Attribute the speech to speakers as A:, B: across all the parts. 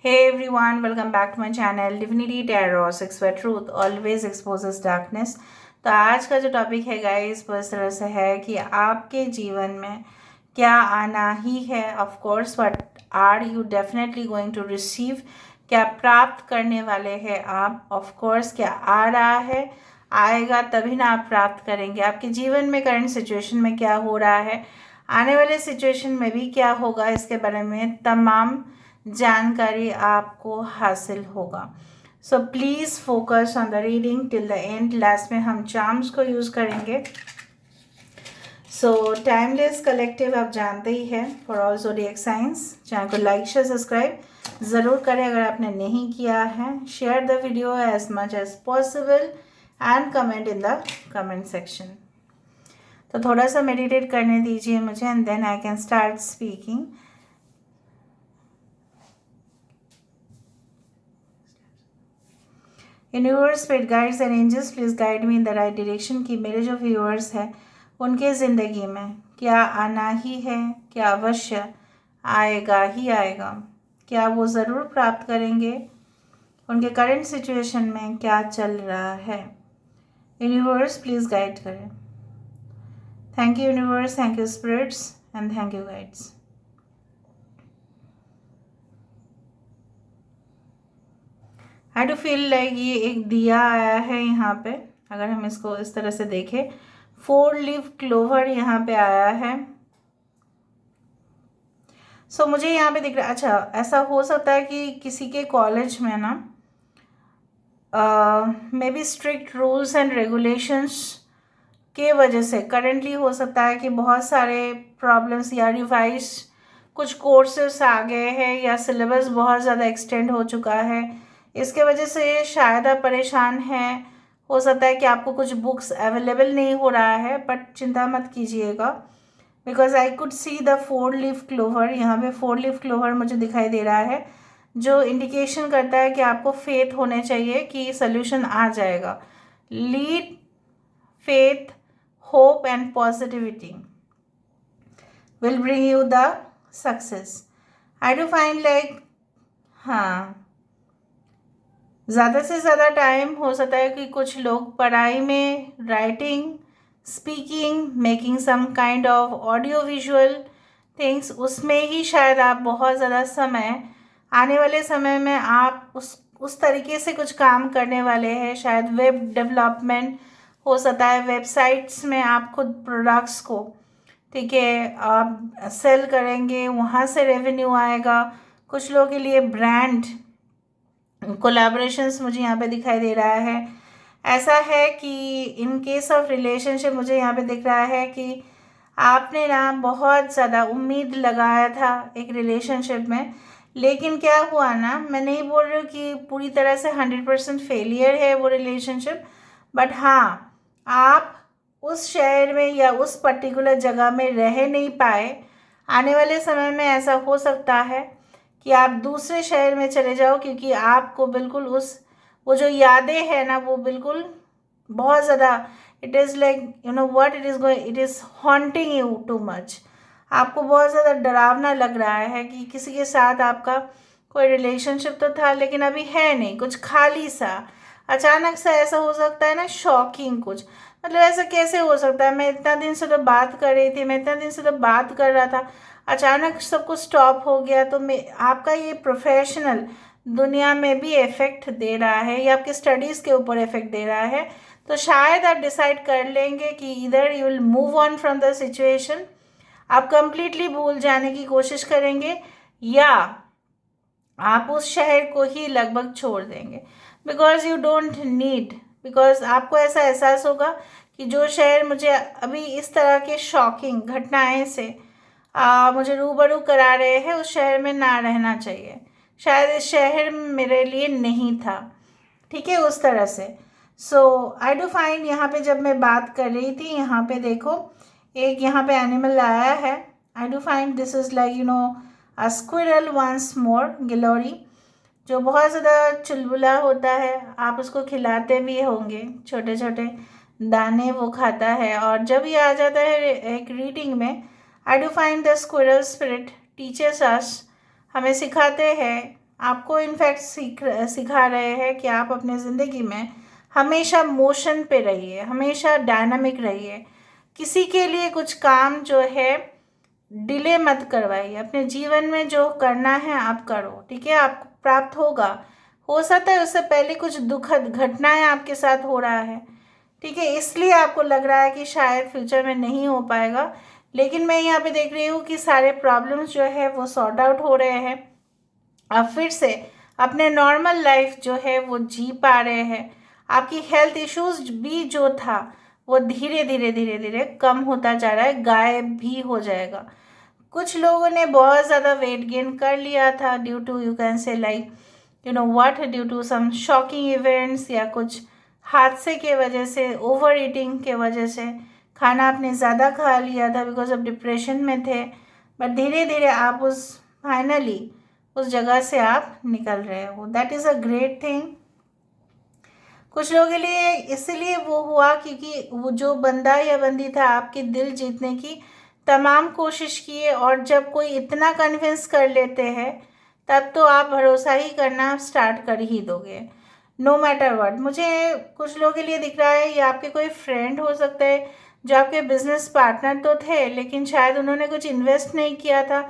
A: Hey everyone, welcome back to my channel Divinity Tarot 6 where truth always exposes darkness। तो आज का जो topic है गाइस वो इस तरह से है कि आपके जीवन में क्या आना ही है। Of course what are you definitely going to receive, क्या प्राप्त करने वाले हैं आप। ऑफ कोर्स क्या आ रहा है, आएगा तभी ना आप प्राप्त करेंगे। आपके जीवन में करंट सिचुएशन में क्या हो रहा है, आने वाले सिचुएशन में भी क्या होगा, इसके बारे में तमाम जानकारी आपको हासिल होगा। So please focus on the reading till the end. Last में हम चार्म्स को यूज़ करेंगे। सो टाइमलेस कलेक्टिव आप जानते ही हैं for all zodiac science. Channel को लाइक शेयर सब्सक्राइब ज़रूर करें अगर आपने नहीं किया है। Share the video as much as possible and comment in the comment section. तो थोड़ा सा मेडिटेट करने दीजिए मुझे and then I can start speaking. Universe, spirit guides and angels please guide me in the right direction कि मेरे जो viewers हैं उनके ज़िंदगी में क्या आना ही है, क्या अवश्य आएगा ही आएगा, क्या वो ज़रूर प्राप्त करेंगे, उनके करंट सिचुएशन में क्या चल रहा है। यूनिवर्स प्लीज़ गाइड करें। Thank you universe, thank you spirits and thank you guides. I do feel like ये एक दिया आया है यहाँ पे। अगर हम इसको इस तरह से देखें, 4 लीफ क्लोवर यहाँ पे आया है। सो मुझे यहाँ पे दिख रहा है, अच्छा ऐसा हो सकता है कि किसी के कॉलेज में ना may be strict rules and regulations के वजह से करेंटली हो सकता है कि बहुत सारे प्रॉब्लम्स या रिवाइज कुछ कोर्सेस आ गए हैं या सिलेबस बहुत ज़्यादा एक्सटेंड हो चुका है। इसके वजह से शायद आप परेशान हैं। हो सकता है कि आपको कुछ बुक्स अवेलेबल नहीं हो रहा है, बट चिंता मत कीजिएगा because I could see the 4 leaf clover. यहाँ पे 4 लीफ क्लोवर मुझे दिखाई दे रहा है, जो इंडिकेशन करता है कि आपको फेथ होने चाहिए कि सल्यूशन आ जाएगा। Lead, faith, hope and positivity will bring you the success. I do find like हाँ, ज़्यादा से ज़्यादा टाइम हो सकता है कि कुछ लोग पढ़ाई में, writing, speaking, making some kind of audio visual things, उसमें ही शायद आप बहुत ज़्यादा समय, आने वाले समय में आप उस तरीके से कुछ काम करने वाले हैं। शायद वेब डेवलपमेंट हो सकता है, वेबसाइट्स में आप खुद प्रोडक्ट्स को, ठीक है, आप सेल करेंगे, वहाँ से रेवेन्यू आएगा। कुछ लोगों के लिए ब्रांड कोलैबोरेशंस मुझे यहाँ पे दिखाई दे रहा है। ऐसा है कि इन केस ऑफ रिलेशनशिप मुझे यहाँ पे दिख रहा है कि आपने ना बहुत ज़्यादा उम्मीद लगाया था एक रिलेशनशिप में, लेकिन क्या हुआ ना, मैं नहीं बोल रही हूँ कि पूरी तरह से 100% फेलियर है वो रिलेशनशिप, बट हाँ, आप उस शहर में या उस पर्टिकुलर जगह में रह नहीं पाए। आने वाले समय में ऐसा हो सकता है कि आप दूसरे शहर में चले जाओ, क्योंकि आपको बिल्कुल वो जो यादें हैं ना, वो बिल्कुल बहुत ज़्यादा, it is like you know what it is haunting you too much. आपको बहुत ज़्यादा डरावना लग रहा है कि किसी के साथ आपका कोई रिलेशनशिप तो था लेकिन अभी है नहीं, कुछ खाली सा। अचानक से ऐसा हो सकता है ना, शॉकिंग कुछ, मतलब ऐसा कैसे हो सकता है, मैं इतना दिन से तो बात कर रही थी, मैं इतना दिन से तो बात कर रहा था, अचानक सब कुछ स्टॉप हो गया। तो आपका ये प्रोफेशनल दुनिया में भी इफ़ेक्ट दे रहा है या आपके स्टडीज़ के ऊपर इफ़ेक्ट दे रहा है। तो शायद आप डिसाइड कर लेंगे कि इधर you will move on from the situation, आप कंप्लीटली भूल जाने की कोशिश करेंगे, या आप उस शहर को ही लगभग छोड़ देंगे because you don't need, because आपको ऐसा एहसास होगा कि जो शहर मुझे अभी इस तरह के शॉकिंग घटनाएं से मुझे रूबरू करा रहे हैं, उस शहर में ना रहना चाहिए। शायद इस शहर मेरे लिए नहीं था, ठीक है, उस तरह से। सो आई डू फाइंड यहाँ पे जब मैं बात कर रही थी, यहाँ पे देखो एक यहाँ पे एनिमल आया है। I do find this is like you know a squirrel once more, गिलोरी, जो बहुत ज़्यादा चुलबुला होता है। आप उसको खिलाते भी होंगे, छोटे छोटे दाने वो खाता है, और जब ये आ जाता है एक रीडिंग में, I do find the squirrel spirit teaches us, हमें सिखाते हैं आपको इनफैक्ट सिखा रहे हैं कि आप अपने ज़िंदगी में हमेशा मोशन पे रहिए, हमेशा डायनामिक रहिए। किसी के लिए कुछ काम जो है डिले मत करवाइए। अपने जीवन में जो करना है आप करो, ठीक है? आपको प्राप्त होगा। हो सकता है उससे पहले कुछ दुखद घटनाएं आपके साथ हो रहा है, ठीक है, इसलिए आपको लग रहा है कि शायद फ्यूचर में नहीं हो पाएगा। लेकिन मैं यहाँ पे देख रही हूँ कि सारे प्रॉब्लम्स जो है वो सॉर्ट आउट हो रहे हैं। आप फिर से अपने नॉर्मल लाइफ जो है वो जी पा रहे हैं। आपकी हेल्थ इश्यूज भी जो था वो धीरे धीरे धीरे धीरे कम होता जा रहा है, गायब भी हो जाएगा। कुछ लोगों ने बहुत ज़्यादा वेट गेन कर लिया था due to, you can say like you know what, due to some shocking events या कुछ हादसे के वजह से, ओवर ईटिंग के वजह से खाना आपने ज़्यादा खा लिया था, बिकॉज ऑफ डिप्रेशन में थे। बट धीरे धीरे आप उस फाइनली उस जगह से आप निकल रहे हो। That is a great thing. कुछ लोगों के लिए इसलिए वो हुआ क्योंकि वो जो बंदा या बंदी था आपके दिल जीतने की तमाम कोशिश किए, और जब कोई इतना कन्विंस कर लेते हैं तब तो आप भरोसा ही करना स्टार्ट कर ही दोगे, नो मैटर व्हाट। मुझे कुछ लोगों के लिए दिख रहा है ये आपके कोई फ्रेंड हो सकते हैं जो आपके बिजनेस पार्टनर तो थे, लेकिन शायद उन्होंने कुछ इन्वेस्ट नहीं किया था।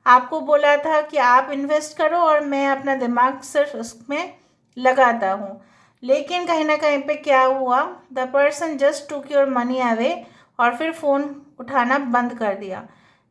A: आपको बोला था कि आप इन्वेस्ट करो और मैं अपना दिमाग सिर्फ उसमें लगाता हूँ, लेकिन कहीं ना कहीं पे क्या हुआ, the person just took your money away और फिर फ़ोन उठाना बंद कर दिया,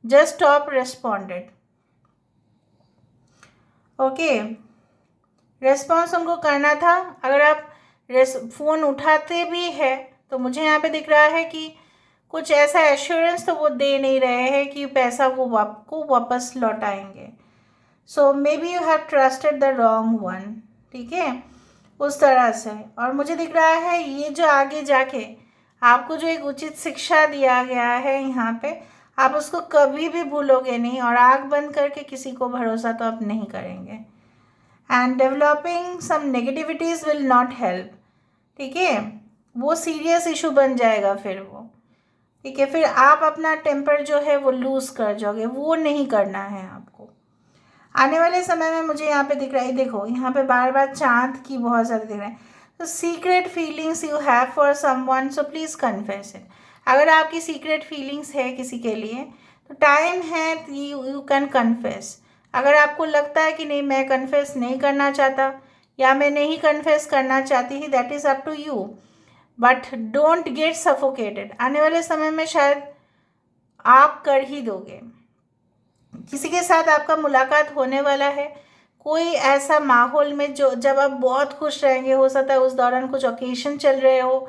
A: just stop responded. Okay, response उनको करना था। अगर आप फ़ोन उठाते भी है तो मुझे यहाँ पे दिख रहा है कि कुछ ऐसा एश्योरेंस तो वो दे नहीं रहे हैं कि पैसा वो आपको वापस लौटाएंगे। So maybe you have trusted the wrong one, ठीक है, उस तरह से। और मुझे दिख रहा है ये जो आगे जाके आपको जो एक उचित शिक्षा दिया गया है यहाँ पे, आप उसको कभी भी भूलोगे नहीं, और आँख बंद करके किसी को भरोसा तो आप नहीं करेंगे। And developing some negativities will not help, ठीक है, वो सीरियस इशू बन जाएगा फिर वो, ठीक है, फिर आप अपना टेम्पर जो है वो लूज़ कर जाओगे, वो नहीं करना है आपको। आने वाले समय में मुझे यहाँ पे दिख रहा है, देखो यहाँ पे बार बार चाँद की बहुत ज़्यादा दिख रहा है। तो secret feelings you have for someone, so please confess it. अगर आपकी सीक्रेट फीलिंग्स है किसी के लिए तो टाइम है, यू कैन कन्फेस। अगर आपको लगता है कि नहीं मैं कन्फेस नहीं करना चाहता या मैं नहीं कन्फेस करना चाहती ही, that is up to you, but don't get suffocated. आने वाले समय में शायद आप कर ही दोगे। किसी के साथ आपका मुलाकात होने वाला है, कोई ऐसा माहौल में जो जब आप बहुत खुश रहेंगे, हो सकता है उस दौरान कुछ ओकेशन चल रहे हो,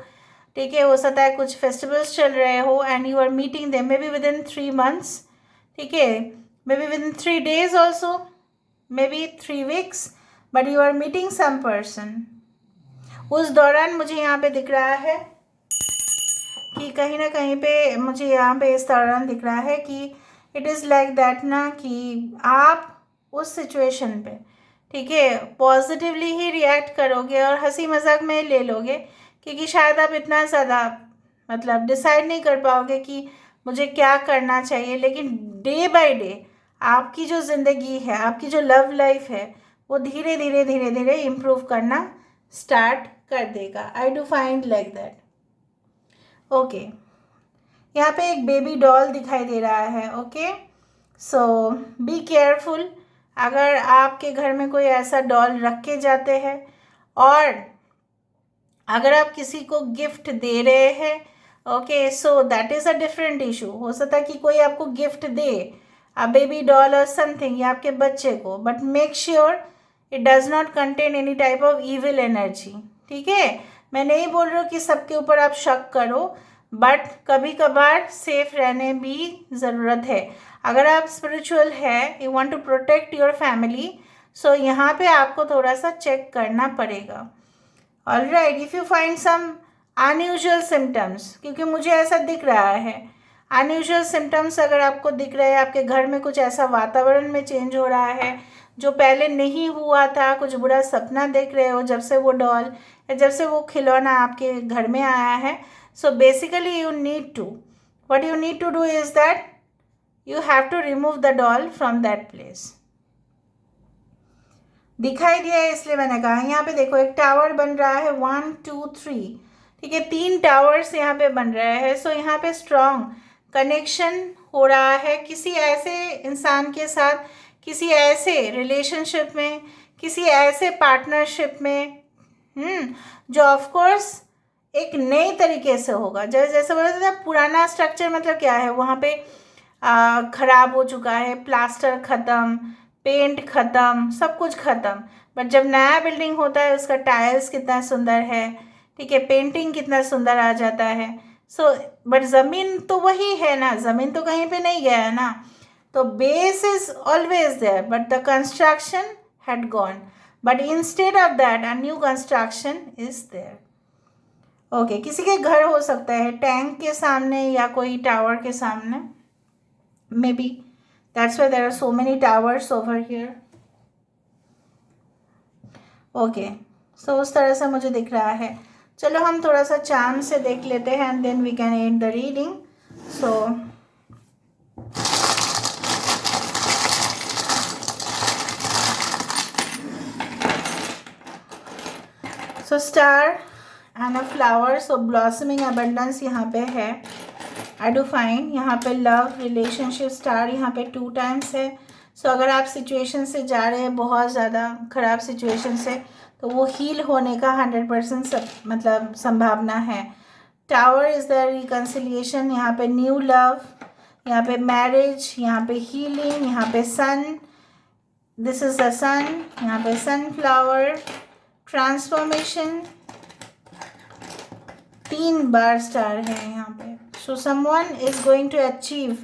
A: ठीक है, हो सकता है कुछ फेस्टिवल्स चल रहे हो, and you are meeting them maybe within 3 months, ठीक है, maybe within 3 days also, maybe 3 weeks, but you are meeting some person. उस दौरान मुझे यहाँ पे दिख रहा है कि कहीं ना कहीं पे मुझे यहाँ पे इस दौरान दिख रहा है कि इट इज़ लाइक दैट ना, कि आप उस सिचुएशन पे, ठीक है, पॉजिटिवली ही रिएक्ट करोगे और हंसी मजाक में ले लोगे, क्योंकि शायद आप इतना ज़्यादा मतलब डिसाइड नहीं कर पाओगे कि मुझे क्या करना चाहिए। लेकिन डे बाय डे आपकी जो ज़िंदगी है, आपकी जो लव लाइफ है, वो धीरे धीरे धीरे धीरे इम्प्रूव करना स्टार्ट कर देगा। आई do find like that. Okay, यहाँ पे एक बेबी डॉल दिखाई दे रहा है। Okay, so be careful. अगर आपके घर में कोई ऐसा डॉल रख के जाते हैं, और अगर आप किसी को गिफ्ट दे रहे हैं, okay, so that is a different issue. हो सकता है कि कोई आपको gift they a baby doll और समथिंग, या आपके बच्चे को, but make sure it does not contain any type of evil energy, ठीक है। मैं नहीं बोल रही हूँ कि सबके ऊपर आप शक करो, बट कभी कभार सेफ रहने भी ज़रूरत है। अगर आप स्पिरिचुअल है, you want to protect your family, so यहाँ पे आपको थोड़ा सा चेक करना पड़ेगा। All right, if you find some unusual symptoms, क्योंकि मुझे ऐसा दिख रहा है, अनयूजुअल सिम्टम्स अगर आपको दिख रहे हैं, आपके घर में कुछ ऐसा वातावरण में चेंज हो रहा है जो पहले नहीं हुआ था, कुछ बुरा सपना देख रहे हो जब से वो डॉल या जब से वो खिलौना आपके घर में आया है, so basically you need to, what you need to do is that you have to remove the doll from that place. दिखाई दिया है इसलिए मैंने कहा। यहाँ पे देखो एक टावर बन रहा है 1 2 3, ठीक है, 3 टावर्स यहाँ पे बन रहे हैं। सो यहाँ पे स्ट्रॉन्ग कनेक्शन हो रहा है किसी ऐसे इंसान के साथ, किसी ऐसे रिलेशनशिप में, किसी ऐसे पार्टनरशिप में, जो ऑफ कोर्स एक नए तरीके से होगा। जैसे बोला था पुराना स्ट्रक्चर मतलब क्या है, वहाँ पे खराब हो चुका है, प्लास्टर ख़त्म, पेंट ख़त्म, सब कुछ ख़त्म। बट जब नया बिल्डिंग होता है उसका टाइल्स कितना सुंदर है, ठीक है, पेंटिंग कितना सुंदर आ जाता है। सो बट ज़मीन तो वही है ना, ज़मीन तो कहीं पे नहीं गया है ना। तो base is always there but the construction had gone, but instead of that a new construction is there. Okay, किसी के घर हो सकता है टैंक के सामने या कोई टावर के सामने, maybe that's why there are so many towers over here. Okay, so उस तरह से मुझे दिख रहा है। चलो हम थोड़ा सा चार्म से देख लेते हैं and then we can end the reading. So star and a flower, so blossoming abundance यहाँ पे है। आई डू फाइन यहाँ पे लव, रिलेशनशिप, स्टार यहाँ पे 2 टाइम्स है। सो अगर आप सिचुएशन से जा रहे हैं बहुत ज़्यादा ख़राब सिचुएशन से, तो वो हील होने का 100% मतलब संभावना है। टावर इज़ द रिकन्सिलिएशन, यहाँ पे न्यू लव, यहाँ पे मैरिज, यहाँ पे हीलिंग, यहाँ पे सन, दिस इज़ द सन, यहाँ पे सनफ्लावर, ट्रांसफॉर्मेशन, 3 बार स्टार है यहाँ पे। So someone is going to achieve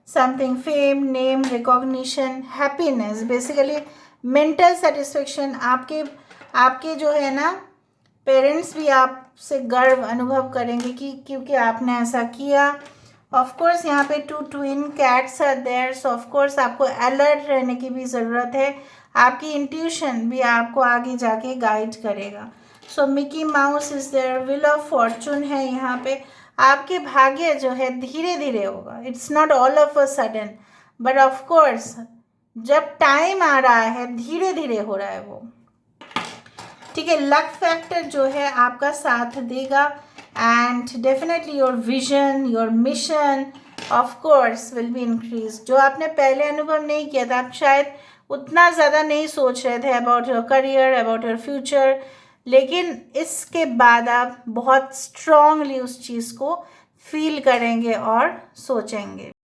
A: something, fame, name, recognition, happiness, basically mental satisfaction. आपके जो है ना पेरेंट्स भी आपसे गर्व अनुभव करेंगे कि क्योंकि आपने ऐसा किया। ऑफ कोर्स यहाँ पे 2 twin cats are there, so of course आपको अलर्ट रहने की भी ज़रूरत है। आपकी इंट्यूशन भी आपको आगे जाके गाइड करेगा। So Mickey Mouse is there, wheel of fortune है यहाँ पे। आपके भाग्य जो है धीरे धीरे होगा, it's not all of a sudden, but of course जब टाइम आ रहा है धीरे धीरे हो रहा है वो, ठीक है। लक फैक्टर जो है आपका साथ देगा and definitely your vision, your mission of course will be increase. जो आपने पहले अनुभव नहीं किया था, आप शायद उतना ज़्यादा नहीं सोच रहे थे about your career, about your future, लेकिन इसके बाद आप बहुत स्ट्रांगली उस चीज़ को फील करेंगे और सोचेंगे।